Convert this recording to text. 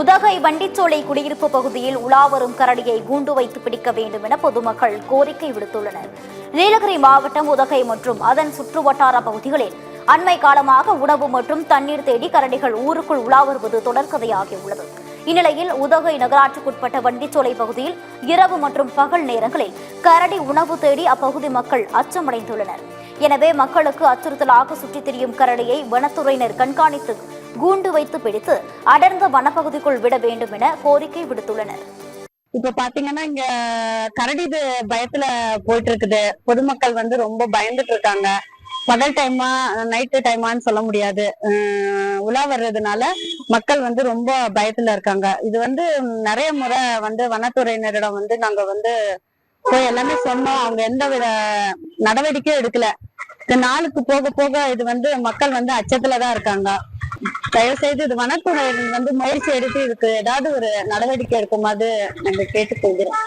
உதகை வண்டிச்சோலை குடியிருப்பு பகுதியில் உலாவரும் கரடியை கூண்டு வைத்து பிடிக்க வேண்டும் என பொதுமக்கள் கோரிக்கை விடுத்துள்ளனர். நீலகிரி மாவட்டம் உதகை மற்றும் அதன் சுற்றுவட்டார பகுதிகளில் அண்மை காலமாக உணவு மற்றும் தண்ணீர் தேடி கரடிகள் ஊருக்குள் உலா வருவது தொடர்கதையாகியுள்ளது. இந்நிலையில் உதகை நகராட்சிக்குட்பட்ட வண்டிச்சோலை பகுதியில் இரவு மற்றும் பகல் நேரங்களில் கரடி உணவு தேடி அப்பகுதி மக்கள் அச்சமடைந்துள்ளனர். எனவே மக்களுக்கு அச்சுறுத்தலாக சுற்றித் திரியும் கரடியை வனத்துறையினர் கண்காணித்து கூண்டு வைத்து பிடித்து அடர்ந்த வனப்பகுதிக்குள் விட வேண்டும் என கோரிக்கை விடுத்துள்ளனர். இப்ப பாத்தீங்கன்னா இங்க கரடி பயத்துல போயிட்டு இருக்குது. பொதுமக்கள் ரொம்ப பயந்துட்டு இருக்காங்க. பகல் டைமா நைட்டு டைமான்னு சொல்ல முடியாது. உலா வர்றதுனால மக்கள் ரொம்ப பயத்துல இருக்காங்க. இது நிறைய முறை வனத்துறையினரிடம் நாங்க போய் எல்லாமே சொன்னோம். அவங்க எந்த வித நடவடிக்கையும் எடுக்கல. நாளுக்கு போக போக இது மக்கள் அச்சத்துலதான் இருக்காங்க. தயவு செய்து இது வனத்துறை முயற்சி எடுத்து இதுக்கு ஏதாவது ஒரு நடவடிக்கை எடுக்குமாறு நாங்க கேட்டுக்கொள்கிறோம்.